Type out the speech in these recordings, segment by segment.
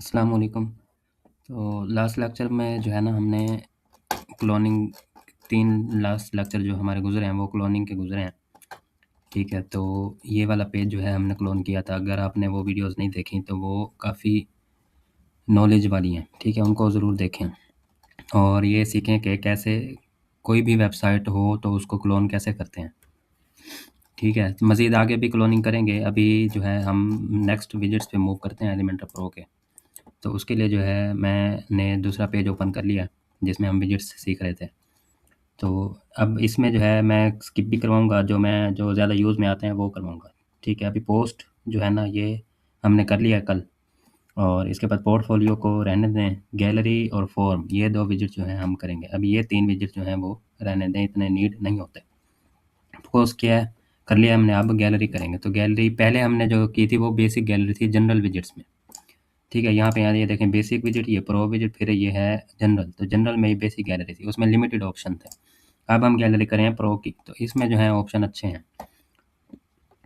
अस्सलाम वालेकुम। तो लास्ट लेक्चर में जो है ना हमने क्लोनिंग 3 लास्ट लेक्चर जो हमारे गुज़रे हैं वो क्लोनिंग के गुज़रे हैं। ठीक है, तो ये वाला पेज जो है हमने क्लोन किया था। अगर आपने वो वीडियोज़ नहीं देखी तो वो काफ़ी नॉलेज वाली हैं, ठीक है? उनको ज़रूर देखें और ये सीखें कि कैसे कोई भी वेबसाइट हो तो उसको क्लोन कैसे करते हैं, ठीक है? मज़ीद आगे भी क्लोनिंग करेंगे। अभी जो है हम नेक्स्ट विज़िट्स पे मूव करते हैं एलिमेंटर प्रो के। तो उसके लिए जो है मैंने दूसरा पेज ओपन कर लिया जिसमें हम विजिट्स सीख रहे थे। तो अब इसमें जो है मैं स्किप भी करवाऊँगा, जो ज़्यादा यूज़ में आते हैं वो करवाऊँगा। ठीक है, अभी पोस्ट जो है ना ये हमने कर लिया है कल और इसके बाद पोर्टफोलियो को रहने दें, गैलरी और फॉर्म ये 2 विजिट जो हैं हम करेंगे। अभी ये 3 विजिट जो हैं वो रहने दें, इतने नीड नहीं होते। पोस्ट किया है, कर लिया हमने, अब गैलरी करेंगे। तो गैलरी पहले हमने जो की थी वो बेसिक गैलरी थी जनरल विजिट्स में। ठीक है, यहाँ पे ये देखें बेसिक विजिट, ये प्रो विजिट, फिर ये है जनरल। तो जनरल में ही बेसिक गैलरी थी, उसमें लिमिटेड ऑप्शन थे। अब हम गैलरी करें प्रो की, तो इसमें जो है ऑप्शन अच्छे हैं।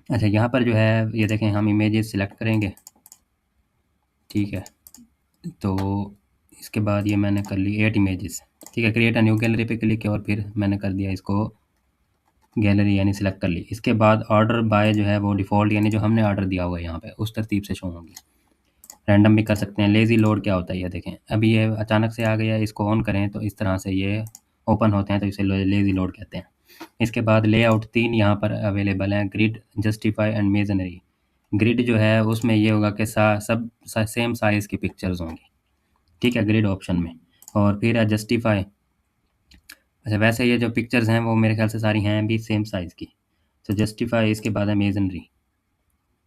अच्छा, यहाँ पर जो है ये देखें हम इमेजेस सिलेक्ट करेंगे, ठीक है। तो इसके बाद ये मैंने कर ली 8 इमेजेस, ठीक है। क्रिएट अ न्यू गैलरी पे क्लिक किया और फिर मैंने कर दिया इसको गैलरी यानी सिलेक्ट कर ली। इसके बाद ऑर्डर बाय जो है वो डिफ़ॉल्ट यानी जो हमने ऑर्डर दिया हुआ है यहाँ पे उस तरतीब से शो होंगी। रैंडम भी कर सकते हैं। लेज़ी लोड क्या होता है ये देखें, अभी ये अचानक से आ गया, इसको ऑन करें तो इस तरह से ये ओपन होते हैं, तो इसे लेज़ी लोड कहते हैं। इसके बाद लेआउट 3 यहाँ पर अवेलेबल हैं, grid, justify and masonry. Grid जो है उसमें ये होगा कि सेम साइज़ की पिक्चर्स होंगी, ठीक है, ग्रिड ऑप्शन में। और फिर है जस्टिफाई। अच्छा, वैसे ये जो पिक्चर्स हैं वो मेरे ख्याल से सारी हैं भी सेम साइज़ की। तो जस्टिफाई, इसके बाद है मेजनरी,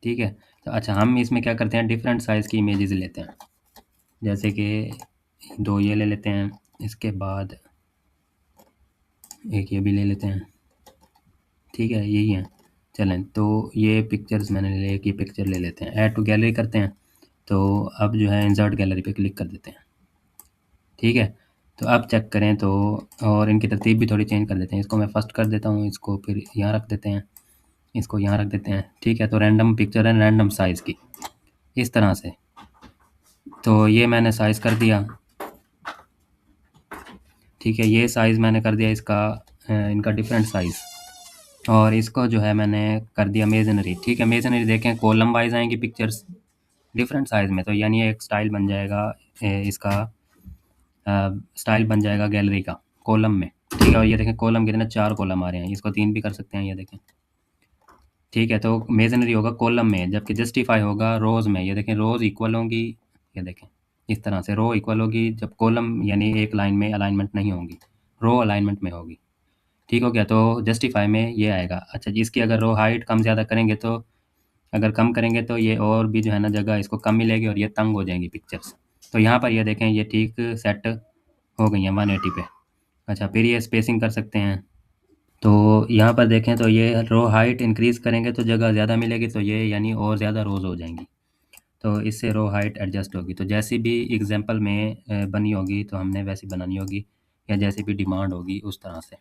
ठीक है। तो अच्छा, हम इसमें क्या करते हैं, डिफरेंट साइज़ की इमेजेस लेते हैं, जैसे कि 2 ये ले लेते हैं, इसके बाद एक ये भी ले लेते हैं, ठीक है, यही है। चलें, तो ये पिक्चर्स मैंने ले, एक ये पिक्चर ले लेते हैं, ऐड टू गैलरी करते हैं। तो अब जो है इंसर्ट गैलरी पे क्लिक कर देते हैं, ठीक है। तो अब चेक करें तो, और इनकी तरतीब भी थोड़ी चेंज कर देते हैं। इसको मैं फर्स्ट कर देता हूँ, इसको फिर यहाँ रख देते हैं, इसको यहाँ रख देते हैं, ठीक है। तो रैंडम पिक्चर है, रैंडम साइज़ की, इस तरह से। तो ये मैंने साइज़ कर दिया, ठीक है। ये साइज़ मैंने कर दिया इसका, इनका डिफरेंट साइज़। और इसको जो है मैंने कर दिया मेजनरी, ठीक है। मेजनरी देखें कॉलम वाइज आएंगी पिक्चर्स डिफरेंट साइज़ में, तो यानी एक स्टाइल बन जाएगा, इसका स्टाइल बन जाएगा गैलरी का कॉलम में, ठीक है। और ये देखें कॉलम कितने, 4 कॉलम आ रहे हैं, इसको 3 भी कर सकते हैं, ये देखें, ठीक है। तो मेजनरी होगा कॉलम में, जबकि जस्टिफाई होगा रोज़ में। ये देखें रोज़ इक्वल होंगी, ये देखें इस तरह से रो इक्वल होगी, जब कॉलम यानी एक लाइन में अलाइनमेंट नहीं होंगी, रो अलाइनमेंट में होगी, ठीक हो गया। तो जस्टिफाई में ये आएगा। अच्छा जी, इसकी अगर रो हाइट कम ज़्यादा करेंगे तो, अगर कम करेंगे तो ये और भी जो है ना जगह इसको कम मिलेगी और ये तंग हो जाएंगी पिक्चर्स। तो यहाँ पर ये देखें ये ठीक सेट हो गई हैं 180 पे। अच्छा, फिर ये स्पेसिंग कर सकते हैं। तो यहाँ पर देखें तो ये रो हाइट इंक्रीज़ करेंगे तो जगह ज़्यादा मिलेगी, तो ये यानी और ज़्यादा रोज़ हो जाएंगी, तो इससे रो हाइट एडजस्ट होगी। तो जैसी भी एग्जांपल में बनी होगी तो हमने वैसी बनानी होगी, या जैसी भी डिमांड होगी उस तरह से,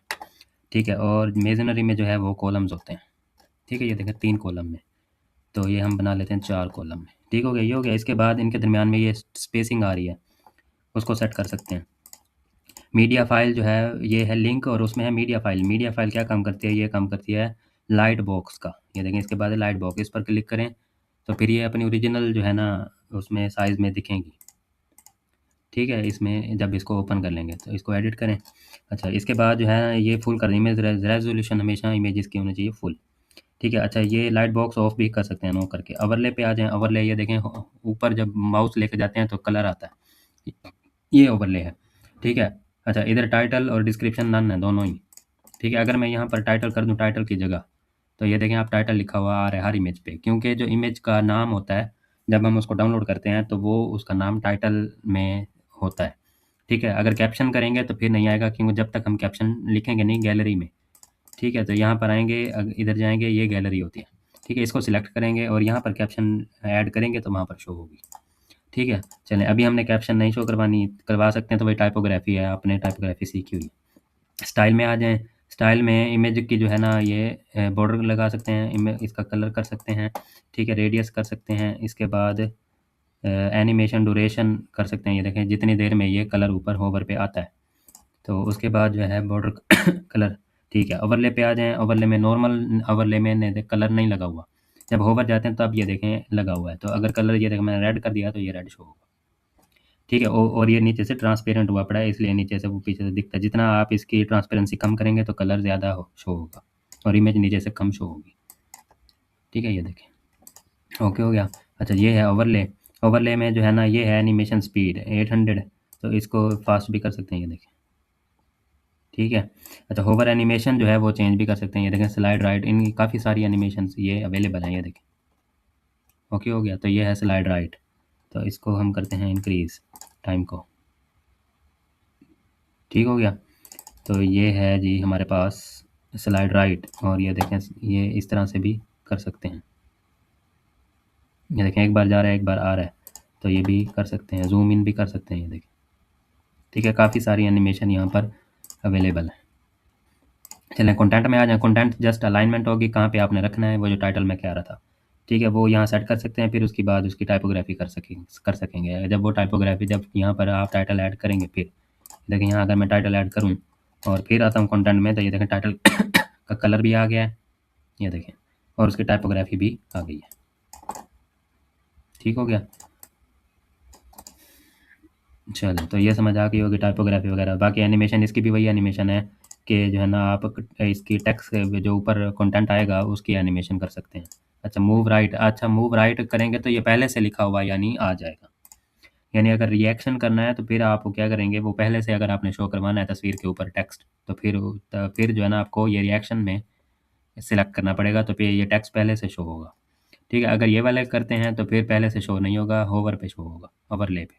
ठीक है। और मेजनरी में जो है वो कॉलम्स होते हैं, ठीक है। ये देखें 3 कॉलम में, तो ये हम बना लेते हैं 4 कॉलम में, ठीक हो गया, ये हो गया। इसके बाद इनके दरमियान में ये स्पेसिंग आ रही है, उसको सेट कर सकते हैं। मीडिया फाइल जो है ये है लिंक, और उसमें है मीडिया फाइल। मीडिया फाइल क्या काम करती है, ये काम करती है लाइट बॉक्स का। ये देखें इसके बाद लाइट बॉक्स, इस पर क्लिक करें तो फिर ये अपनी ओरिजिनल जो है ना उसमें साइज़ में दिखेंगी, ठीक है। इसमें जब इसको ओपन कर लेंगे तो इसको एडिट करें। अच्छा, इसके बाद जो है ये फुल कर इमेज रेजोल्यूशन हमेशा इमेजेस की होनी चाहिए फुल, ठीक है। अच्छा, ये लाइट बॉक्स ऑफ भी कर सकते हैं नो करके। ओवरले पे आ जाएं, ओवरले ये देखें ऊपर जब माउस लेके जाते हैं तो कलर आता है, ये ओवरले है, ठीक है। अच्छा, इधर टाइटल और डिस्क्रिप्शन नन है, दोनों ही, ठीक है। अगर मैं यहाँ पर टाइटल कर दूँ टाइटल की जगह, तो ये देखें आप टाइटल लिखा हुआ आ रहा है हर इमेज पे, क्योंकि जो इमेज का नाम होता है जब हम उसको डाउनलोड करते हैं तो वो उसका नाम टाइटल में होता है, ठीक है। अगर कैप्शन करेंगे तो फिर नहीं आएगा, क्योंकि जब तक हम कैप्शन लिखेंगे नहीं गैलरी में, ठीक है। तो यहाँ पर आएंगे, इधर जाएंगे, ये गैलरी होती है, ठीक है। इसको सिलेक्ट करेंगे और यहाँ पर कैप्शन ऐड करेंगे तो वहाँ पर शो होगी, ठीक है। चलें, अभी हमने कैप्शन नहीं शो करवा सकते हैं, तो वही टाइपोग्राफी है, आपने टाइपोग्राफी सीखी हुई है। स्टाइल में आ जाएँ, स्टाइल में इमेज की जो है ना ये बॉर्डर लगा सकते हैं, इसका कलर कर सकते हैं, ठीक है। रेडियस कर सकते हैं। इसके बाद एनिमेशन ड्यूरेशन कर सकते हैं, ये देखें जितनी देर में ये कलर ऊपर होवर पे आता है। तो उसके बाद जो है बॉर्डर कलर, ठीक है। ओवरले पे आ जाएँ, ओवरले में नॉर्मल ओवरले में कलर नहीं लगा हुआ, जब होवर जाते हैं तब ये देखें लगा हुआ है। तो अगर कलर ये देखें मैंने रेड कर दिया तो ये रेड शो होगा, ठीक है। और ये नीचे से ट्रांसपेरेंट हुआ पड़ा है, इसलिए नीचे से वो पीछे से दिखता है। जितना आप इसकी ट्रांसपेरेंसी कम करेंगे तो कलर ज़्यादा शो होगा और इमेज नीचे से कम शो होगी, ठीक है। ये देखें ओके हो गया। अच्छा ये है ओवरले, ओवरले में जो है ना ये है एनिमेशन स्पीड 800, तो इसको फास्ट भी कर सकते हैं, ये देखें, ठीक है। अच्छा होवर एनिमेशन जो है वो चेंज भी कर सकते हैं, ये देखें स्लाइड राइट, इनकी काफ़ी सारी एनिमेशन ये अवेलेबल हैं, ये देखें ओके हो गया। तो ये है स्लाइड राइट, तो इसको हम करते हैं इंक्रीज़ टाइम को, ठीक हो गया। तो ये है जी हमारे पास स्लाइड राइट, और ये देखें ये इस तरह से भी कर सकते हैं, ये देखें एक बार जा रहा है एक बार आ रहा है, तो ये भी कर सकते हैं, जूम इन भी कर सकते हैं, ये देखें, ठीक है। काफ़ी सारी एनिमेशन यहाँ पर अवेलेबल है। चलें कंटेंट में आ जाएँ। कंटेंट जस्ट अलाइनमेंट होगी, कहाँ पे आपने रखना है, वो जो टाइटल में कह रहा था, ठीक है, वो यहाँ सेट कर सकते हैं। फिर उसके बाद उसकी टाइपोग्राफी कर सकेंगे। जब वो टाइपोग्राफी जब यहाँ पर आप टाइटल ऐड करेंगे, फिर देखिए यहाँ अगर मैं टाइटल ऐड करूँ और फिर आता हूँ कंटेंट में, तो ये देखें टाइटल का कलर भी आ गया है, ये देखें, और उसकी टाइपोग्राफी भी आ गई है, ठीक हो गया। चलो तो ये समझ आ गई होगी टाइपोग्राफी वगैरह। बाकी एनिमेशन इसकी भी वही एनिमेशन है कि जो है ना आप इसकी टेक्स्ट जो ऊपर कंटेंट आएगा उसकी एनिमेशन कर सकते हैं। अच्छा मूव राइट, अच्छा मूव राइट करेंगे तो ये पहले से लिखा हुआ यानी आ जाएगा, यानी अगर रिएक्शन करना है तो फिर आप क्या करेंगे, वो पहले से अगर आपने शो करवाना है तस्वीर के ऊपर टेक्स्ट, तो फिर जो है ना आपको ये रिएक्शन में सिलेक्ट करना पड़ेगा, तो फिर ये टेक्स्ट पहले से शो होगा, ठीक है। अगर ये वाले करते हैं तो फिर पहले से शो नहीं होगा, होवर पे शो होगा, ओवरले पे,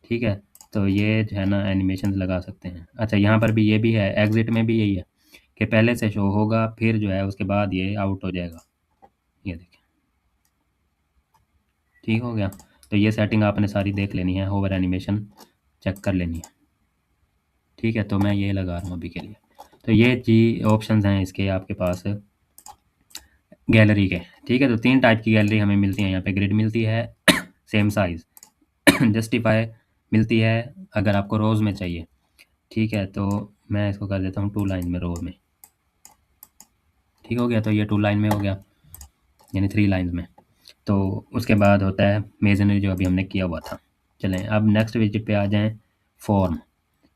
ठीक है। तो ये जो है ना एनिमेशन लगा सकते हैं। अच्छा यहाँ पर भी ये भी है, एग्जिट में भी यही है कि पहले से शो होगा फिर जो है उसके बाद ये आउट हो जाएगा, ये देखें, ठीक हो गया। तो ये सेटिंग आपने सारी देख लेनी है, होवर एनिमेशन चेक कर लेनी है, ठीक है। तो मैं ये लगा रहा हूँ अभी के लिए। तो ये जी ऑप्शंस हैं इसके आपके पास गैलरी के, ठीक है। तो 3 टाइप की गैलरी हमें मिलती है यहाँ पे, ग्रिड मिलती है सेम साइज़, जस्टिफाई मिलती है अगर आपको रोज़ में चाहिए, ठीक है। तो मैं इसको कर देता हूँ 2 लाइन में, रो में, ठीक हो गया। तो ये 2 लाइन में हो गया, यानी 3 लाइन में। तो उसके बाद होता है मेजनरी जो अभी हमने किया हुआ था। चलें अब नेक्स्ट विजिट पे आ जाएं, फॉर्म,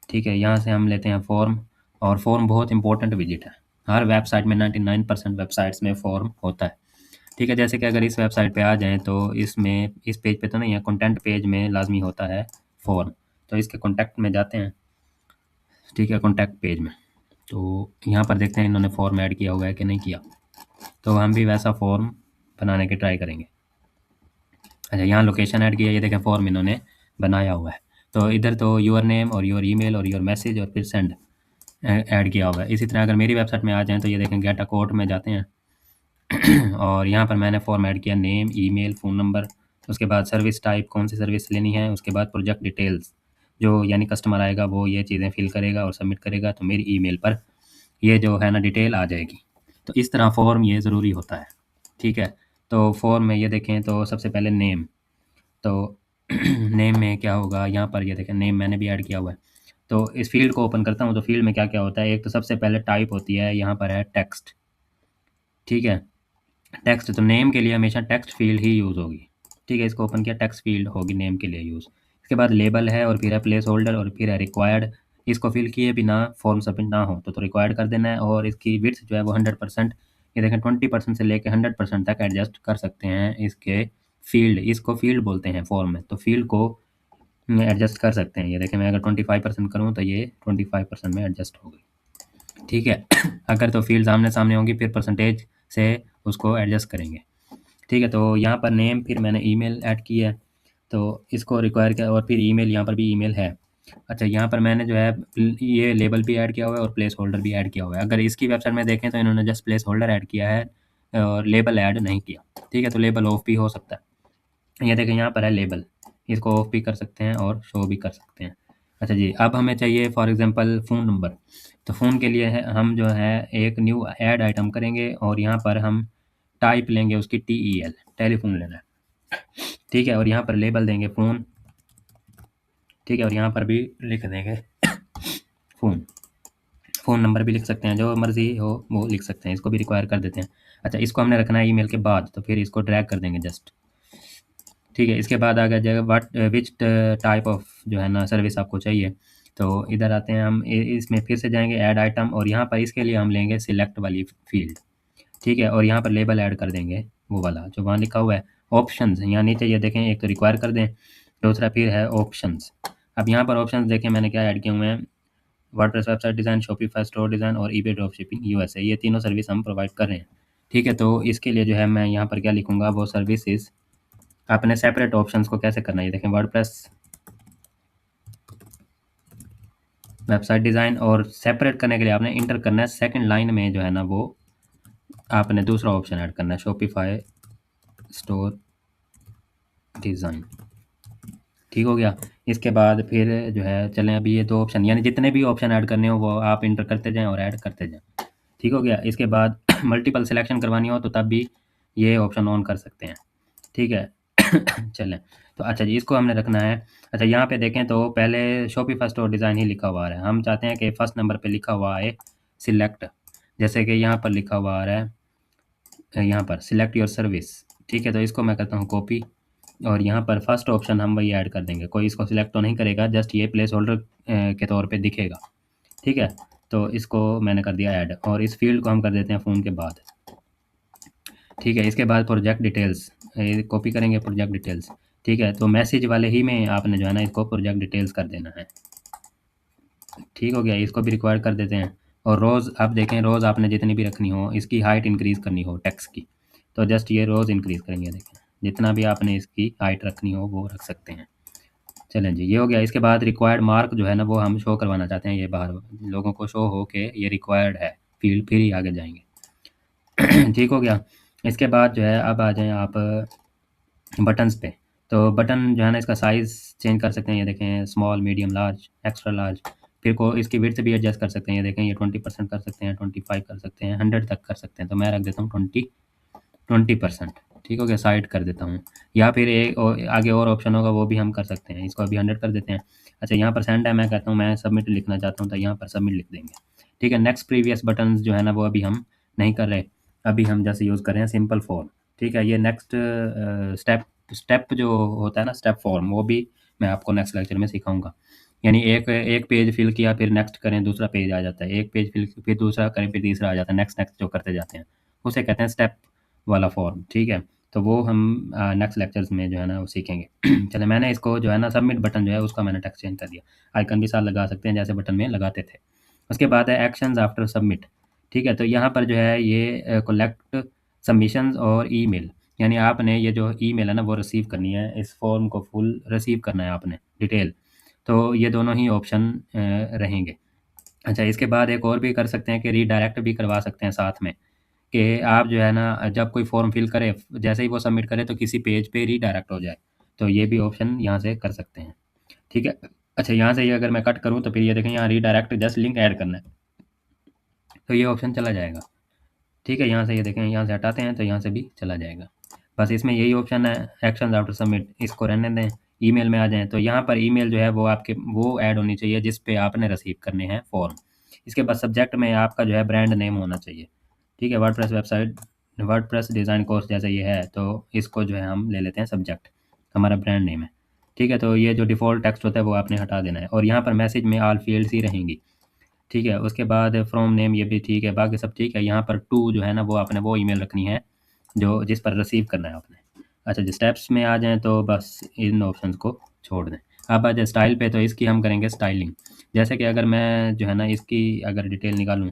ठीक है। यहाँ से हम लेते हैं फॉर्म, और फॉर्म बहुत इंपॉर्टेंट विजिट है, हर वेबसाइट में 99% वेबसाइट्स में फॉर्म होता है, ठीक है। जैसे कि अगर इस वेबसाइट पे आ जाएँ तो इसमें इस पेज पे तो नहीं है, कंटेंट पेज में लाजमी होता है फॉर्म। तो इसके कॉन्टैक्ट में जाते हैं, ठीक है, कॉन्टैक्ट पेज में। तो यहाँ पर देखते हैं इन्होंने फॉर्म ऐड किया हुआ है कि नहीं किया, तो हम भी वैसा फॉर्म बनाने की ट्राई करेंगे। अच्छा यहाँ लोकेशन ऐड किया, ये देखें फॉर्म इन्होंने बनाया हुआ है। तो इधर तो योर नेम और योर ईमेल और योर मैसेज और फिर सेंड ऐड किया हुआ है। इसी तरह अगर मेरी वेबसाइट में आ जाएँ तो ये देखें गेट अ कोड में जाते हैं और यहाँ पर मैंने फॉर्म ऐड किया, नेम, ईमेल, फ़ोन नंबर, उसके बाद सर्विस टाइप कौन सी सर्विस लेनी है, उसके बाद प्रोजेक्ट डिटेल्स, जो यानी कस्टमर आएगा वो ये चीज़ें फिल करेगा और सबमिट करेगा, तो मेरी ईमेल पर ये जो है ना डिटेल आ जाएगी। तो इस तरह फॉर्म ये ज़रूरी होता है, ठीक है। तो फॉर्म में ये देखें तो सबसे पहले नेम, तो नेम में क्या होगा, यहाँ पर ये देखें नेम मैंने भी ऐड किया हुआ है। तो इस फील्ड को ओपन करता हूँ तो फील्ड में क्या क्या होता है, एक तो सबसे पहले टाइप होती है, यहाँ पर है टेक्स्ट, ठीक है। टेक्स्ट, तो नेम के लिए हमेशा टेक्स्ट फील्ड ही यूज़ होगी, ठीक है। इसको ओपन किया, टेक्स्ट फील्ड होगी नेम के लिए यूज़। इसके बाद लेबल है और फिर है प्लेस होल्डर और फिर है रिक्वायर्ड, इसको फिल किए बिना फॉर्म सबमिट ना हो तो रिक्वायर्ड कर देना है। और इसकी विड्थ जो है वो 100%, ये देखें 20% से लेकर 100% तक एडजस्ट कर सकते हैं इसके फील्ड, इसको फील्ड बोलते हैं फॉर्म में, तो फील्ड को एडजस्ट कर सकते हैं। ये देखें मैं अगर 25% करूँ तो ये 25% में एडजस्ट हो गई, ठीक है। अगर तो फील्ड आमने सामने होंगी फिर परसेंटेज से उसको एडजस्ट करेंगे, ठीक है। तो यहाँ पर नेम, फिर मैंने ईमेल ऐड की है, तो इसको रिक्वायर किया, और फिर ईमेल, यहाँ पर भी ईमेल है। अच्छा यहाँ पर मैंने जो है ये लेबल भी ऐड किया हुआ है और प्लेस होल्डर भी ऐड किया हुआ है। अगर इसकी वेबसाइट में देखें तो इन्होंने जस्ट प्लेस होल्डर ऐड किया है और लेबल ऐड नहीं किया, ठीक है। तो लेबल ऑफ भी हो सकता है, ये देखें यहाँ पर है लेबल, इसको ऑफ भी कर सकते हैं और शो भी कर सकते हैं। अच्छा जी अब हमें चाहिए फॉर एग्जांपल फ़ोन नंबर, तो फ़ोन के लिए है हम जो है एक न्यू ऐड आइटम करेंगे और यहाँ पर हम टाइप लेंगे उसकी TEL, टेलीफोन लेना है, ठीक है, और यहाँ पर लेबल देंगे फ़ोन। ठीक है, और यहाँ पर भी लिख देंगे फ़ोन। फ़ोन नंबर भी लिख सकते हैं, जो मर्ज़ी हो वो लिख सकते हैं। इसको भी रिक्वायर कर देते हैं। अच्छा, इसको हमने रखना है ईमेल के बाद, तो फिर इसको ड्रैग कर देंगे जस्ट। ठीक है, इसके बाद आ जाएगा व्हाट विच टाइप ऑफ जो है ना सर्विस आपको चाहिए। तो इधर आते हैं हम, इसमें फिर से जाएंगे ऐड आइटम, और यहाँ पर इसके लिए हम लेंगे सिलेक्ट वाली फील्ड। ठीक है, और यहाँ पर लेबल ऐड कर देंगे वो वाला जो वहाँ लिखा हुआ है ऑप्शंस। यहाँ नीचे ये देखें, एक तो रिक्वायर कर दें, दूसरा फिर है ऑप्शंस। अब यहाँ पर ऑप्शंस देखें मैंने क्या ऐड किए हुए हैं, WordPress website design, Shopify store design और ईबे ड्रॉप शिपिंग यूएसए, ये तीनों सर्विस हम प्रोवाइड कर रहे हैं। ठीक है, तो इसके लिए जो है मैं यहाँ पर क्या लिखूँगा, वो सर्विसेज आपने सेपरेट ऑप्शंस को कैसे करना है, ये देखें वर्डप्रेस वेबसाइट डिज़ाइन, और सेपरेट करने के लिए आपने इंटर करना है सेकंड लाइन में जो है ना, वो आपने दूसरा ऑप्शन ऐड करना है शॉपिफाई स्टोर डिज़ाइन। ठीक हो गया। इसके बाद फिर जो है चलें, अभी ये दो ऑप्शन, यानी जितने भी ऑप्शन ऐड करने हो वो आप इंटर करते जाएं और ऐड करते जाएं। ठीक हो गया। इसके बाद मल्टीपल सिलेक्शन करवानी हो तो तब भी ये ऑप्शन ऑन कर सकते हैं। ठीक है चलें, तो अच्छा जी, इसको हमने रखना है। अच्छा, यहाँ पे देखें तो पहले शॉपिफाई स्टोर डिज़ाइन ही लिखा हुआ आ रहा है। हम चाहते हैं कि फर्स्ट नंबर पे लिखा हुआ है सिलेक्ट, जैसे कि यहाँ पर लिखा हुआ आ रहा है, यहाँ पर सिलेक्ट योर सर्विस। ठीक है, तो इसको मैं करता हूँ कॉपी, और यहाँ पर फर्स्ट ऑप्शन हम वही ऐड कर देंगे। कोई इसको सिलेक्ट तो नहीं करेगा, जस्ट ये प्लेस होल्डर के तौर पे दिखेगा। ठीक है, तो इसको मैंने कर दिया ऐड, और इस फील्ड को हम कर देते हैं फ़ोन के बाद। ठीक है, इसके बाद प्रोजेक्ट डिटेल्स, कॉपी करेंगे प्रोजेक्ट डिटेल्स। ठीक है, तो मैसेज वाले ही में आपने जो है ना इसको प्रोजेक्ट डिटेल्स कर देना है। ठीक हो गया, इसको भी रिक्वायर कर देते हैं। और रोज़ आप देखें, रोज़ आपने जितनी भी रखनी हो, इसकी हाइट इंक्रीज़ करनी हो टेक्स्ट की, तो जस्ट ये रोज़ इंक्रीज़ करेंगे। देखें, जितना भी आपने इसकी हाइट रखनी हो वो रख सकते हैं। चलें जी, ये हो गया। इसके बाद रिक्वायर्ड मार्क जो है ना वो हम शो करवाना चाहते हैं, ये बाहर लोगों को शो हो के ये रिक्वायर्ड है फील्ड, फिर ही आगे जाएंगे। ठीक हो गया। इसके बाद जो है अब आ जाएं आप बटन्स पे। तो बटन जो है ना इसका साइज़ चेंज कर सकते हैं, ये देखें small, medium, large, extra large. फिर को इसकी विड्थ भी एडजस्ट कर सकते हैं, ये देखें ये 20% कर सकते हैं, 25 कर सकते हैं, 100 तक कर सकते हैं। तो मैं रख देता हूँ 20%। ठीक हो गया, साइड कर देता हूँ। या फिर एक और आगे और ऑप्शन होगा वो भी हम कर सकते हैं, इसको अभी 100 कर देते हैं। अच्छा, यहाँ पर सेंड है, मैं कहता हूँ मैं सबमिट लिखना चाहता हूँ, तो यहाँ पर सबमिट लिख देंगे। ठीक है, नेक्स्ट प्रीवियस बटन जो है ना वो अभी हम नहीं कर रहे, अभी हम जैसे यूज़ कर रहे हैं सिंपल फॉर्म। ठीक है, ये नेक्स्ट स्टेप जो होता है ना, स्टेप फॉर्म, वो भी मैं आपको नेक्स्ट लेक्चर में सिखाऊंगा। यानी एक एक पेज फिल किया, फिर नेक्स्ट करें, दूसरा पेज आ जाता है, एक पेज फिल फिर दूसरा करें, फिर तीसरा आ जाता है, नेक्स्ट नेक्स्ट जो करते जाते हैं उसे कहते हैं स्टेप वाला फॉर्म। ठीक है, तो वो हम नेक्स्ट लेक्चर्स में जो है ना वो सीखेंगे। चले, मैंने इसको जो है ना सबमिट बटन जो है उसका मैंने टेक्स्ट चेंज कर दिया, आइकन भी साथ लगा सकते हैं जैसे बटन में लगाते थे। उसके बाद है एक्शंस आफ्टर सबमिट। ठीक है, तो यहाँ पर जो है ये कलेक्ट सबमिशंस और ईमेल, यानी आपने ये जो ईमेल है ना वो रिसीव करनी है, इस फॉर्म को फुल रिसीव करना है आपने डिटेल। तो ये दोनों ही ऑप्शन रहेंगे। अच्छा, इसके बाद एक और भी कर सकते हैं कि रीडायरेक्ट भी करवा सकते हैं साथ में, कि आप जो है ना जब कोई फॉर्म फिल करे, जैसे ही वो सबमिट करे तो किसी पेज पे रीडायरेक्ट हो जाए, तो ये भी ऑप्शन यहाँ से कर सकते हैं। ठीक है। अच्छा, यहाँ से ये अगर मैं कट करूँ तो फिर ये देखें यहाँ रीडायरेक्ट, जस्ट लिंक ऐड करना है, तो ये ऑप्शन चला जाएगा। ठीक है, यहाँ से ये देखें, यहाँ से हटाते हैं तो यहाँ से भी चला जाएगा। बस इसमें यही ऑप्शन है एक्शन आफ्टर सबमिट, इसको रहने दें। ईमेल में आ जाएँ तो यहाँ पर ईमेल जो है वो आपके वो ऐड होनी चाहिए जिस पे आपने रिसीव करने हैं फॉर्म। इसके बाद सब्जेक्ट में आपका जो है ब्रांड नेम होना चाहिए। ठीक है, WordPress website, WordPress design course जैसे ये है, तो इसको जो है हम ले लेते हैं सब्जेक्ट, हमारा ब्रांड नेम है। ठीक है, तो ये जो डिफ़ॉल्ट टेक्स्ट होता है वो आपने हटा देना है, और यहाँ पर मैसेज में ऑल फील्ड्स ही रहेंगी। ठीक है, उसके बाद फ्रॉम नेम ये भी ठीक है, बाकी सब ठीक है। यहाँ पर टू जो है ना वो आपने वो ईमेल रखनी है जो जिस पर रिसीव करना है आपने। अच्छा, जो स्टेप्स में आ जाएँ तो बस इन ऑप्शंस को छोड़ दें। अब आ जाए स्टाइल पे, तो इसकी हम करेंगे स्टाइलिंग। जैसे कि अगर मैं जो है ना इसकी अगर डिटेल निकालूँ,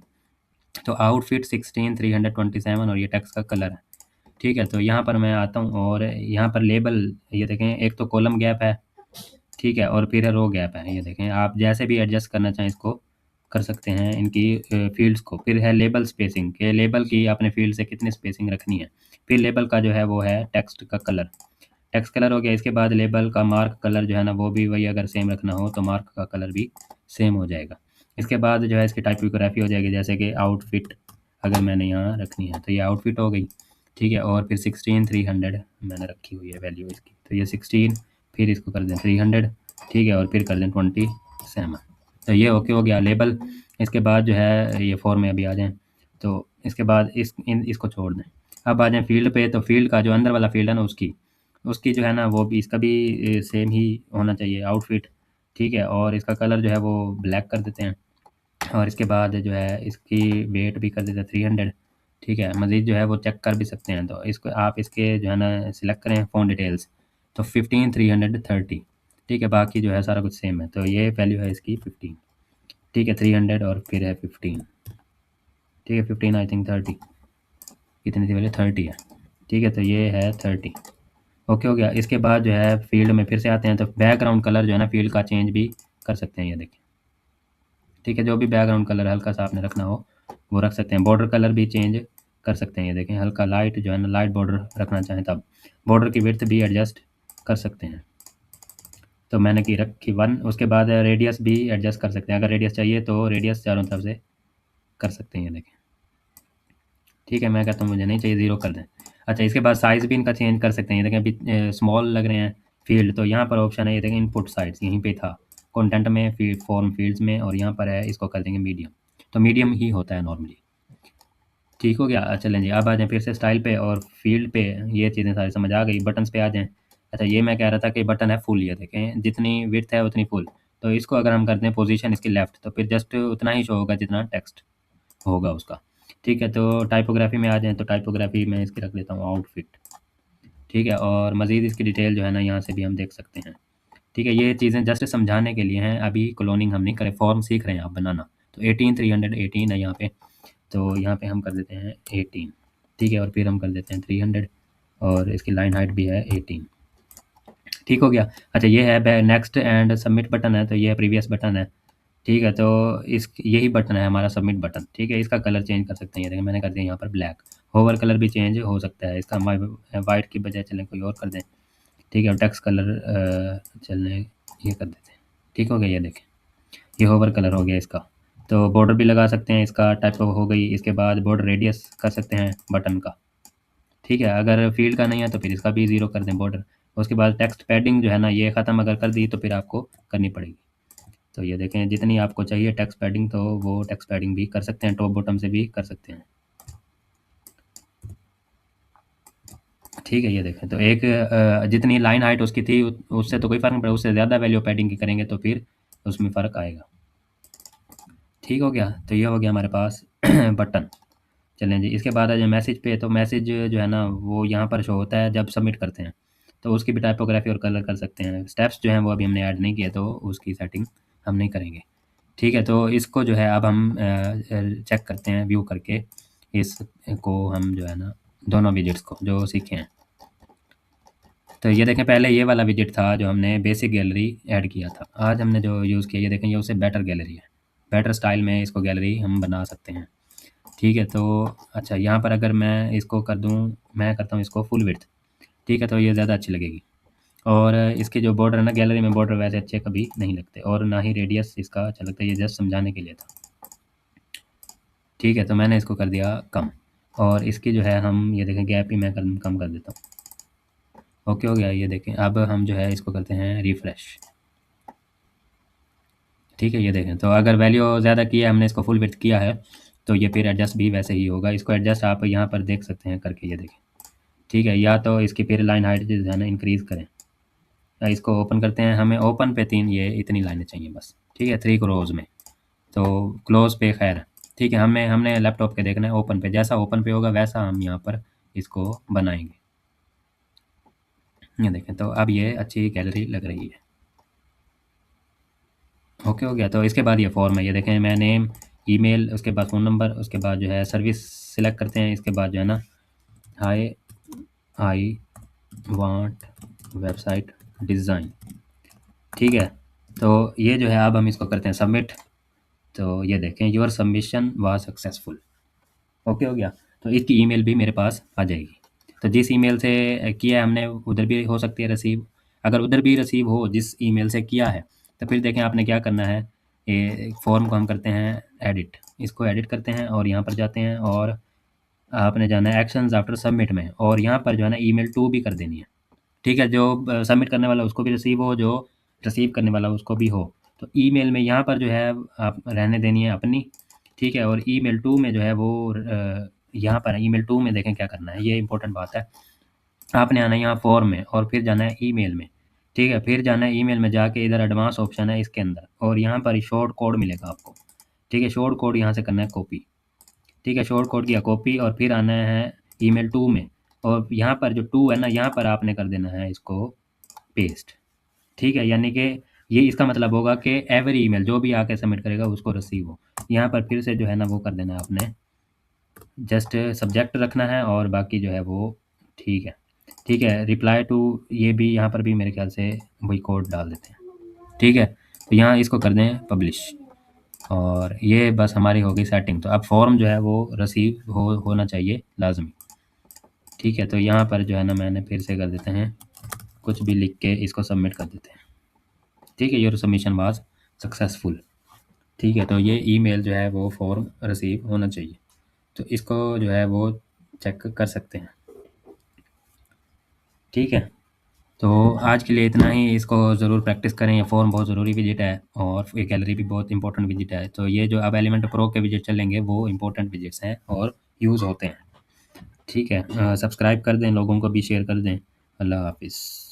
तो आउटफिट 16 327 और ये टेक्स्ट का कलर है। ठीक है, तो यहाँ पर मैं आता हूँ और यहाँ पर लेबल, ये देखें एक तो कॉलम गैप है, ठीक है, और फिर है रो गैप है। ये देखें, आप जैसे भी एडजस्ट करना चाहें इसको कर सकते हैं इनकी फील्ड्स को। फिर है लेबल स्पेसिंग, के लेबल की आपने फील्ड से कितनी स्पेसिंग रखनी है। फिर लेबल का जो है वो है टेक्स्ट का कलर, टेक्स्ट कलर हो गया। इसके बाद लेबल का मार्क कलर जो है ना वो भी वही अगर सेम रखना हो तो मार्क का कलर भी सेम हो जाएगा। इसके बाद जो है इसकी टाइपोग्राफी हो जाएगी, जैसे कि आउटफिट अगर मैंने यहाँ रखनी है तो ये आउटफिट हो गई। ठीक है, और फिर 16,300 मैंने रखी हुई है वैल्यू इसकी, तो ये 16, फिर इसको कर दें 300, ठीक है, और फिर कर दें 27। तो ये ओके हो गया लेबल। इसके बाद जो है ये फॉर्म में अभी आ जाएँ, तो इसके बाद इसको छोड़ दें। अब आ जाएँ फील्ड पे, तो फील्ड का जो अंदर वाला फील्ड है ना उसकी उसकी जो है ना वो भी, इसका भी सेम ही होना चाहिए आउटफिट, ठीक है, और इसका कलर जो है वो ब्लैक कर देते हैं, और इसके बाद जो है इसकी वेट भी कर देते हैं 300, ठीक है। मज़ीद जो है वो चेक कर भी सकते हैं, तो इसको आप इसके जो है ना सिलेक्ट करें फ़ोन डिटेल्स, तो 15,330, ठीक है, बाकी जो है सारा कुछ सेम है, तो ये वैल्यू है इसकी 15, ठीक है, 300 और फिर है 15, ठीक है, 15 आई थिंक 30, कितनी थी वैल्यू 30 है, ठीक है, तो ये है 30, ओके हो गया। इसके बाद जो है फील्ड में फिर से आते हैं, तो बैकग्राउंड कलर जो है ना फील्ड का चेंज भी कर सकते हैं, ये देखिए, ठीक है, जो भी बैकग्राउंड कलर हल्का सा आपने रखना हो वो रख सकते हैं। बॉर्डर कलर भी चेंज कर सकते हैं, ये देखें, हल्का लाइट जो है ना लाइट बॉर्डर रखना चाहें तब बॉर्डर की विड्थ भी एडजस्ट कर सकते हैं, तो मैंने की रखी 1। उसके बाद रेडियस भी एडजस्ट कर सकते हैं, अगर रेडियस चाहिए तो रेडियस चारों तरफ से कर सकते हैं, ये देखें, ठीक है। मैं कहता हूँ मुझे नहीं चाहिए, 0 कर दें। अच्छा, इसके बाद साइज़ भी इनका चेंज कर सकते हैं, ये देखें अभी स्मॉल लग रहे हैं फील्ड, तो यहाँ पर ऑप्शन है, ये देखें इनपुट साइज़ यहीं पे था कंटेंट में, फॉर्म फील्ड्स में, और यहाँ पर है इसको कर देंगे मीडियम, तो मीडियम ही होता है नॉर्मली, ठीक हो गया। चलें जी, अब आ जाएँ फिर से स्टाइल पे और फील्ड पे, ये चीज़ें सारी समझ आ गई। बटन्स पे आ जाएँ। अच्छा, ये मैं कह रहा था कि बटन है फुल, ये देखें जितनी विड्थ है उतनी फुल, तो इसको अगर हम करते हैं पोजीशन इसकी लेफ़्ट, तो फिर जस्ट उतना ही शो होगा जितना टेक्स्ट होगा उसका, ठीक है। तो टाइपोग्राफी में आ जाएँ, तो टाइपोग्राफी में इसकी रख लेता हूँ आउटफिट, ठीक है, और मज़ीद इसकी डिटेल जो है ना यहाँ से भी हम देख सकते हैं, ठीक है। ये चीज़ें जस्ट समझाने के लिए हैं, अभी क्लोनिंग हम नहीं करें, फॉर्म सीख रहे हैं आप बनाना। तो 18,318 है यहाँ पे, तो यहाँ पे हम कर देते हैं 18, ठीक है, और फिर हम कर देते हैं 300, और इसकी लाइन हाइट भी है 18, ठीक हो गया। अच्छा, ये है नेक्स्ट एंड सबमिट बटन है, तो ये प्रीवियस बटन है, ठीक है, तो इस यही बटन है हमारा सबमिट बटन, ठीक है। इसका कलर चेंज कर सकते हैं, ये देखिए मैंने कर दिया यहाँ पर ब्लैक, होवर कलर भी चेंज हो सकता है इसका, वाइट की बजाय चलें कोई और कर दें, ठीक है, और टेक्स्ट कलर चलने ये कर देते हैं, ठीक हो गया। ये देखें ये होवर कलर हो गया इसका, तो बॉर्डर भी लगा सकते हैं, इसका टाइप हो गई। इसके बाद बॉर्डर रेडियस कर सकते हैं बटन का, ठीक है, अगर फील्ड का नहीं है तो फिर इसका भी 0 कर दें बॉर्डर। उसके बाद टेक्स्ट पैडिंग जो है ना ये ख़त्म अगर कर दी तो फिर आपको करनी पड़ेगी, तो ये देखें जितनी आपको चाहिए टेक्स्ट पैडिंग, तो वो टेक्स्ट पैडिंग भी कर सकते हैं, टॉप बॉटम से भी कर सकते हैं, ठीक है। ये देखें, तो एक जितनी लाइन हाइट उसकी थी उससे तो कोई फ़र्क नहीं पड़ा, उससे ज़्यादा वैल्यू पैडिंग की करेंगे तो फिर उसमें फ़र्क आएगा, ठीक हो गया। तो ये हो गया हमारे पास बटन। चलें जी, इसके बाद आ जाए मैसेज पे, तो मैसेज जो है ना वो यहाँ पर शो होता है जब सबमिट करते हैं, तो उसकी भी टाइपोग्राफी और कलर कर सकते हैं। स्टेप्स जो हैं वो अभी हमने ऐड नहीं किए, तो उसकी सेटिंग हम नहीं करेंगे, ठीक है। तो इसको जो है अब हम चेक करते हैं व्यू करके, इसको हम जो है ना दोनों विजिट्स को जो सीखे हैं, तो ये देखें पहले ये वाला विजिट था जो हमने बेसिक गैलरी ऐड किया था, आज हमने जो यूज़ किया ये देखें ये उससे बेटर गैलरी है, बेटर स्टाइल में इसको गैलरी हम बना सकते हैं, ठीक है। तो अच्छा, यहाँ पर अगर मैं इसको कर दूँ, मैं करता हूँ इसको फुल विड्थ, ठीक है, तो ये ज़्यादा अच्छी लगेगी, और इसके जो बॉर्डर है ना गैलरी में बॉर्डर वैसे अच्छे कभी नहीं लगते, और ना ही रेडियस इसका अच्छा लगता है, ये जस्ट समझाने के लिए था, ठीक है। तो मैंने इसको कर दिया कम, और इसकी जो है हम ये देखें गैप ही मैं कम कर देता हूँ, ओके हो गया। ये देखें अब हम जो है इसको करते हैं रिफ़्रेश, ठीक है। ये देखें, तो अगर वैल्यू ज़्यादा किया है हमने इसको फुल विड्थ किया है, तो ये फिर एडजस्ट भी वैसे ही होगा। इसको एडजस्ट आप यहाँ पर देख सकते हैं करके, ये देखें, ठीक है, या तो इसकी फिर लाइन हाइट जो है ना इंक्रीज़ करें, या इसको ओपन करते हैं, हमें ओपन पे 3 ये इतनी लाइनें चाहिए बस, ठीक है, 3 रोज़ में, तो क्लोज़ पे खैर, ठीक है, हमने लैपटॉप के देखना है ओपन पे, जैसा ओपन पे होगा वैसा हम यहाँ पर इसको बनाएंगे, ये देखें, तो अब ये अच्छी गैलरी लग रही है, ओके हो गया। तो इसके बाद ये फॉर्म है, ये देखें मैं नेम, ईमेल, उसके बाद फ़ोन नंबर, उसके बाद जो है सर्विस सिलेक्ट करते हैं, इसके बाद जो है ना हाय आई वांट वेबसाइट डिज़ाइन, ठीक है। तो ये जो है अब हम इसको करते हैं सबमिट, तो ये देखें your submission was successful, okay हो गया। तो इसकी ईमेल भी मेरे पास आ जाएगी, तो जिस ईमेल से किया है हमने उधर भी हो सकती है रिसीव, अगर उधर भी रिसीव हो जिस ईमेल से किया है, तो फिर देखें आपने क्या करना है, ये फॉर्म को हम करते हैं एडिट, इसको एडिट करते हैं और यहाँ पर जाते हैं और आपने जाना है एक्शंस आफ्टर सबमिट में, और यहाँ पर जो है ना ईमेल टू भी कर देनी है। ठीक है, जो सबमिट करने वाला उसको भी रिसीव हो, जो रिसीव करने वाला उसको भी हो। तो ईमेल में यहाँ पर जो है आप रहने देनी है अपनी। ठीक है, और ईमेल टू में जो है वो यहाँ पर ईमेल टू में देखें क्या करना है, ये इंपॉर्टेंट बात है। आपने आना है यहाँ फॉर्म में और फिर जाना है ईमेल में। ठीक है, फिर जाना है ईमेल में, जाके इधर एडवांस ऑप्शन है इसके अंदर, और यहाँ पर शॉर्ट कोड मिलेगा आपको। ठीक है, शॉर्ट कोड यहाँ से करना है कॉपी। ठीक है, शॉर्ट कोड किया कॉपी, और फिर आना है ईमेल टू में, और यहाँ पर जो टू है ना, यहाँ पर आपने कर देना है इसको पेस्ट। ठीक है, यानी कि ये इसका मतलब होगा कि एवरी ईमेल जो भी आके सबमिट करेगा उसको रिसीव हो। यहाँ पर फिर से जो है ना वो कर देना है आपने, जस्ट सब्जेक्ट रखना है, और बाकी जो है वो ठीक है। ठीक है, रिप्लाई टू, ये भी यहाँ पर भी मेरे ख्याल से वही कोड डाल देते हैं। ठीक है, तो यहाँ इसको कर दें पब्लिश, और ये बस हमारी हो गई सेटिंग। तो अब फॉर्म जो है वो रिसीव होना चाहिए लाजमी। ठीक है, तो यहाँ पर जो है ना मैंने फिर से कर देते हैं, कुछ भी लिख के इसको सबमिट कर देते हैं। ठीक है, योर सबमिशन वाज सक्सेसफुल। ठीक है, तो ये ईमेल जो है वो फॉर्म रिसीव होना चाहिए। तो इसको जो है वो चेक कर सकते हैं। ठीक है, तो आज के लिए इतना ही। इसको ज़रूर प्रैक्टिस करें, ये फॉर्म बहुत ज़रूरी विजिट है, और ये गैलरी भी बहुत इंपॉर्टेंट विजिट है। तो ये जो अब एलिमेंट प्रो के विजिट चलेंगे वो इंपॉर्टेंट विजिट्स हैं और यूज़ होते हैं। ठीक है, सब्सक्राइब कर दें, लोगों को भी शेयर कर दें। अल्लाह हाफिज़।